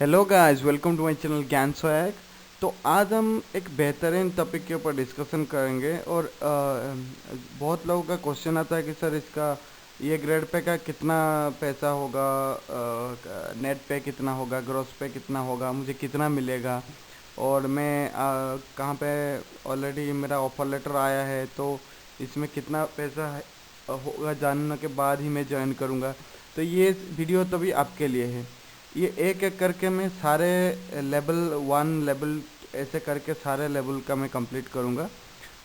Hello guys, welcome to my channel Gyan swag. तो आज हम एक बेहतरीन टॉपिक के ऊपर डिस्कशन करेंगे और बहुत लोगों का क्वेश्चन आता है कि सर इसका ये ग्रेड पे का कितना पैसा होगा, नेट पे कितना होगा, ग्रॉस पे कितना होगा, मुझे कितना मिलेगा और मैं कहाँ पे ऑलरेडी मेरा ऑफर लेटर आया है तो इसमें कितना पैसा होगा जानने के बाद ही मैं ज्वाइन करूँगा। तो ये वीडियो तो भी आपके लिए है। ये एक एक करके मैं सारे लेवल वन लेवल ऐसे करके सारे लेवल का मैं कंप्लीट करूँगा।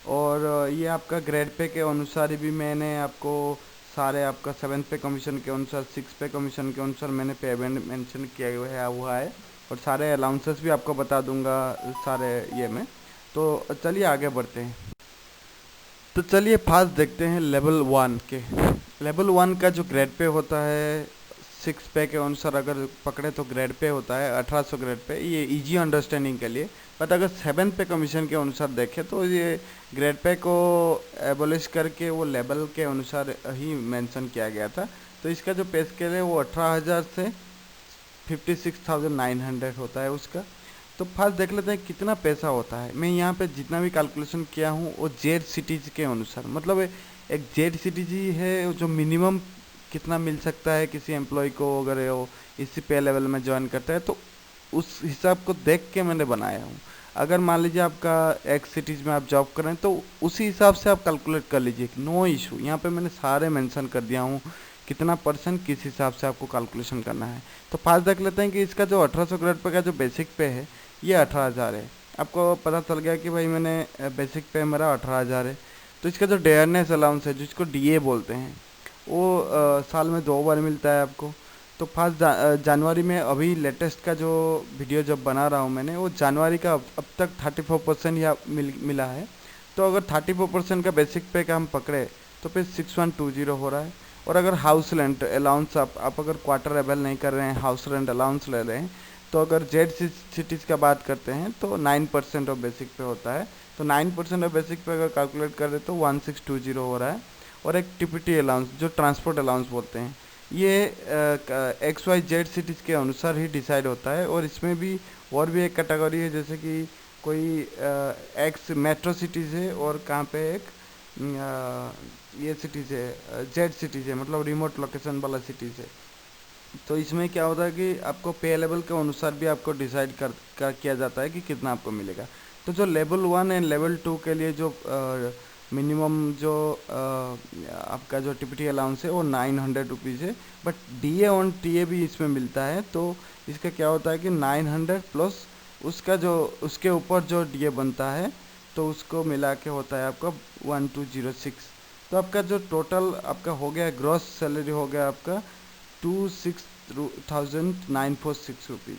और ये आपका ग्रेड पे के अनुसार ही भी मैंने आपको सारे आपका 7th पे कमीशन के अनुसार 6th पे कमीशन के अनुसार मैंने पेमेंट मेंशन किया हुआ है और सारे अलाउंसेस भी आपको बता दूंगा सारे ये में। तो चलिए आगे बढ़ते हैं। तो चलिए फास्ट देखते हैं लेवल वन के। लेवल वन का जो ग्रेड पे होता है 6 पे के अनुसार अगर पकड़े तो ग्रेड पे होता है 1800 ग्रेड पे, ये इजी अंडरस्टैंडिंग के लिए। बट अगर 7th पे कमीशन के अनुसार देखें तो ये ग्रेड पे को एबोलिश करके वो लेवल के अनुसार ही मेंशन किया गया था। तो इसका जो पे स्केल है वो 18,000 से 56,900 होता है उसका। तो फर्स्ट देख लेते हैं कितना पैसा होता है। मैं यहाँ पे जितना भी कैलकुलेशन किया हूँ वो जेड सिटीज के अनुसार, मतलब एक जेड सिटीज ही है जो मिनिमम कितना मिल सकता है किसी एम्प्लॉय को अगर वो इसी पे लेवल में ज्वाइन करता है, तो उस हिसाब को देख के मैंने बनाया हूँ। अगर मान लीजिए आपका एक्स सिटीज़ में आप जॉब कर रहे हैं तो उसी हिसाब से आप कैलकुलेट कर लीजिए, नो इशू। यहाँ पे मैंने सारे मेंशन कर दिया हूँ कितना परसेंट किस हिसाब से आपको कैलकुलेशन करना है। तो फास्ट देख लेते हैं कि इसका जो 1800 ग्रेड पे का जो बेसिक पे है ये 18,000 है। आपको पता चल गया कि भाई मैंने बेसिक पे मेरा 18,000 है। तो इसका जो डेयरनेस अलाउंस है जिसको डीए बोलते हैं वो साल में 2 बार मिलता है आपको। तो फर्स्ट जनवरी में अभी लेटेस्ट का जो वीडियो जब बना रहा हूँ मैंने वो जनवरी का अब तक 34% या मिला है। तो अगर 34% का बेसिक पे का हम पकड़े तो फिर 6120 हो रहा है। और अगर हाउस रेंट अलाउंस आप अगर क्वार्टर अवेल नहीं कर रहे हैं, हाउस रेंट अलाउंस ले रहे हैं, तो अगर जेड सिटीज़ का बात करते हैं तो 9% ऑफ बेसिक पे होता है। तो 9% ऑफ बेसिक पे अगर कैलकुलेट कर रहे तो 1620 हो रहा है। और एक टीपीटी अलाउंस जो ट्रांसपोर्ट अलाउंस बोलते हैं ये XYZ सिटीज़ के अनुसार ही डिसाइड होता है। और इसमें भी और भी एक कैटेगरी है, जैसे कि कोई एक्स मेट्रो सिटीज़ है और कहाँ पे एक ये सिटीज़ है जेड सिटीज़ है, मतलब रिमोट लोकेशन वाला सिटीज़ है। तो इसमें क्या होता है कि आपको पे लेवल के अनुसार भी आपको डिसाइड कर किया जाता है कि कितना आपको मिलेगा। तो जो level one and level two के लिए जो मिनिमम जो आपका जो टीपीटी अलाउंस है वो 900 रुपीज़ है। बट डीए ऑन टीए भी इसमें मिलता है। तो इसका क्या होता है कि 900 प्लस उसका जो उसके ऊपर जो डीए बनता है तो उसको मिला के होता है आपका 1206। तो आपका जो टोटल आपका हो गया ग्रॉस सैलरी हो गया आपका 26,946 रुपीज़।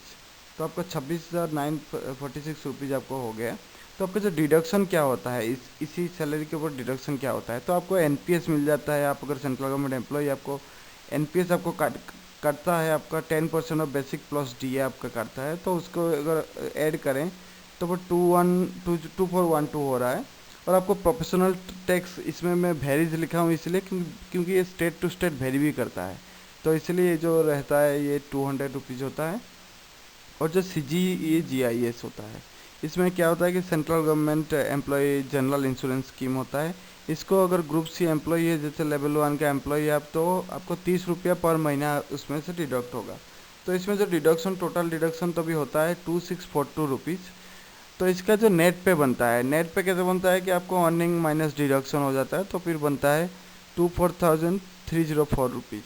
तो आपका 26,946 रुपीज़ आपको हो गया। तो आपका जो डिडक्शन क्या होता है इसी सैलरी के ऊपर डिडक्शन क्या होता है, तो आपको एनपीएस मिल जाता है। आप अगर सेंट्रल गवर्नमेंट एम्प्लॉय आपको एनपीएस आपको काटता है आपका 10% ऑफ बेसिक प्लस डीए आपका काटता है। तो उसको अगर ऐड करें तो वो 2412 हो रहा है। और आपको प्रोफेशनल टैक्स इसमें मैं वेरीज लिखा हूँ इसलिए क्योंकि ये स्टेट टू स्टेट वेरी भी करता है। तो इसलिए जो रहता है ये 200 रुपीज़ होता है। और जो सी जी ये GIS होता है, इसमें क्या होता है कि central government employ general insurance scheme होता है। इसको अगर ग्रुप सी एम्प्लॉय है जैसे लेवल वन का एम्प्लॉय आप, तो आपको 30 रुपया पर महीना उसमें से डिडक्ट होगा। तो इसमें जो डिडक्शन टोटल डिडक्शन तो भी होता है 2642 रुपीज़। तो इसका जो नेट पे बनता है, नेट पे कैसे बनता है कि आपको अर्निंग माइनस डिडक्शन हो जाता है तो फिर बनता है 24,304 रुपीज़।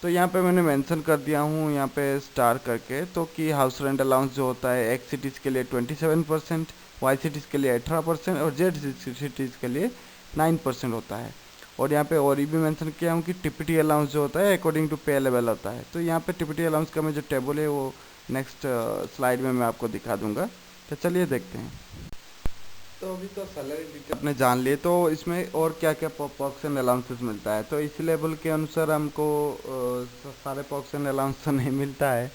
तो यहाँ पे मैंने मेंशन कर दिया हूँ यहाँ पे स्टार करके, तो कि हाउस रेंट अलाउंस जो होता है एक्स सिटीज़ के लिए 27%, वाई सिटीज़ के लिए 18% और जेड सिटीज़ के लिए 9% होता है। और यहाँ पे और ये भी मेंशन किया हूँ कि टीपीटी अलाउंस जो होता है अकॉर्डिंग टू पे लेवल होता है। तो यहाँ पे टीपीटी अलाउंस का मैं जो टेबल है वो नेक्स्ट स्लाइड में मैं आपको दिखा दूंगा। तो चलिए देखते हैं। तो अभी तो सैलरी डिटेल आपने जान लिए, तो इसमें और क्या क्या पर्क्स एंड अलाउंसेस मिलता है। तो इस लेवल के अनुसार हमको सारे पर्क्स एंड अलाउंस तो नहीं मिलता है,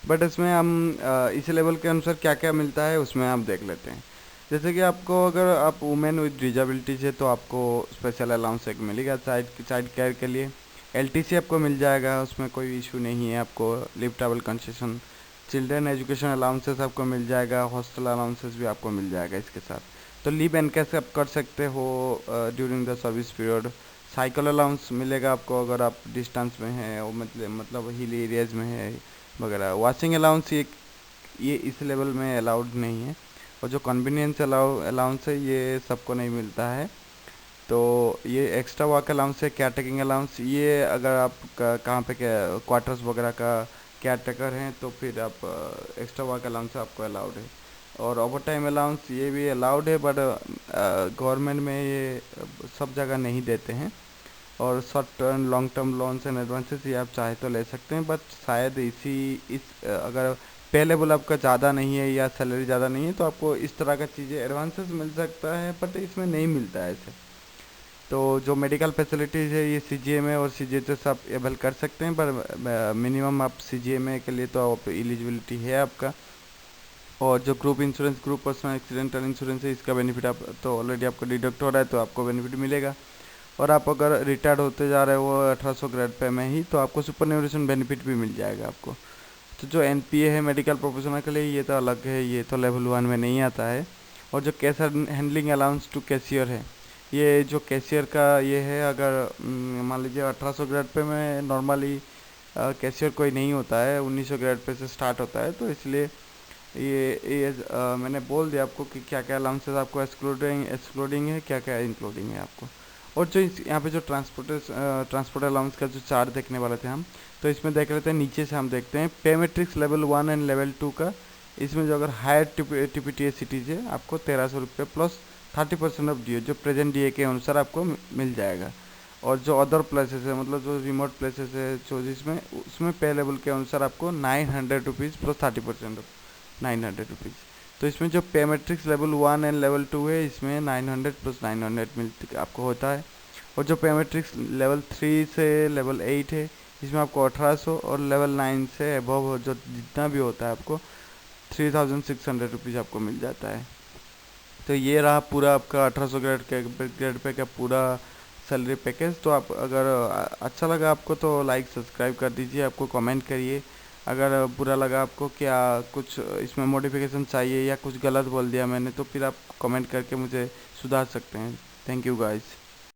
बट इसमें हम इस लेवल के अनुसार क्या क्या मिलता है उसमें हम देख लेते हैं। जैसे कि आपको अगर आप वुमेन विद डिजेबिलिटीज है तो आपको स्पेशल अलाउंस एक मिलेगा चाइल्ड केयर के लिए। LTC आपको मिल जाएगा, उसमें कोई इशू नहीं है, आपको live travel concession children education allowances आपको मिल जाएगा, हॉस्टल अलाउंसेस भी आपको मिल जाएगा इसके साथ। तो लीव एनकैश आप कर सकते हो during the service period. Cycle allowance मिलेगा आपको अगर आप डिस्टेंस में हैं और मतलब हिल एरियाज में है वगैरह। वॉशिंग अलाउंस ये इस लेवल में अलाउड नहीं है। और जो कन्वीनियंस अलाउंस है ये सबको नहीं मिलता है। तो ये एक्स्ट्रा वर्क अलाउंस है, केयर टेकिंग अलाउंस, ये अगर आप कहाँ पे क्वार्टर्स वगैरह का केयर टेकर हैं तो फिर आप एक्स्ट्रा वर्क अलाउंस आपको अलाउड है। और ओवर टाइम अलाउंस ये भी अलाउड है, बट गवर्नमेंट में ये सब जगह नहीं देते हैं। और short term long term loans and advances ये आप चाहे तो ले सकते हैं, बट शायद अगर पे लेवल आपका ज़्यादा नहीं है या सैलरी ज़्यादा नहीं है तो आपको इस तरह का चीज़ें एडवांसेस मिल सकता है, बट इसमें नहीं मिलता है ऐसे। तो जो मेडिकल फैसिलिटीज़ है ये CGMA और CGHS आप एबल कर सकते हैं, पर मिनिमम आप CGMA के लिए तो आप एलिजिबिलिटी है आपका। और जो group insurance, group personal accidental insurance है, इसका बेनिफिट आप तो ऑलरेडी आपको डिडक्ट हो रहा है तो आपको बेनिफिट मिलेगा। और आप अगर रिटायर्ड होते जा रहे हो 1800 ग्रेड पे में ही तो आपको सुपरन्यूट्रिशन बेनिफिट भी मिल जाएगा आपको। तो जो NPA है मेडिकल प्रोफेशनल के लिए ये तो अलग है, ये तो लेवल 1 में नहीं आता है। और जो cash handling allowance to cashier है, ये जो कैशियर का ये है, अगर मान लीजिए 1800 ग्रेड पे में नॉर्मली कैशियर कोई नहीं होता है, 1900 ग्रेड पे से स्टार्ट होता है, तो इसलिए मैंने बोल दिया आपको कि क्या क्या अलाउंसेस आपको एक्सक्लूडिंग है, क्या क्या इंक्लूडिंग है आपको। और जो यहाँ पे जो ट्रांसपोर्ट अलाउंस का जो चार्ट देखने वाले थे हम, तो इसमें देख लेते हैं, नीचे से हम देखते हैं पे मैट्रिक्स लेवल 1 एंड लेवल 2 का। इसमें जो अगर हायर TPTA सिटीज है आपको 1300 रुपये प्लस 30% ऑफ DA, जो प्रेजेंट DA के अनुसार आपको मिल जाएगा। और जो अदर प्लेसेस है, मतलब जो रिमोट प्लेसेस है जो जिसमें उसमें पे लेवल के अनुसार आपको 900 रुपीज़ प्लस 30% ऑफ 900 रुपीज़। तो इसमें जो पे मैट्रिक्स लेवल 1 एंड लेवल 2 है इसमें 900 प्लस 900 मिलती आपको होता है। और जो पे मैट्रिक्स लेवल 3 से लेवल 8 है इसमें आपको 1800, और लेवल 9 से अबव जो जितना भी होता है आपको 3600 रुपीज़ आपको मिल जाता है। तो ये रहा पूरा आपका 1800 ग्रेड पे का पूरा सैलरी पैकेज। तो आप अगर अच्छा लगा आपको तो लाइक सब्सक्राइब कर दीजिए, आपको कमेंट करिए। अगर बुरा लगा आपको, क्या कुछ इसमें मॉडिफिकेशन चाहिए या कुछ गलत बोल दिया मैंने, तो फिर आप कमेंट करके मुझे सुधार सकते हैं। Thank you guys.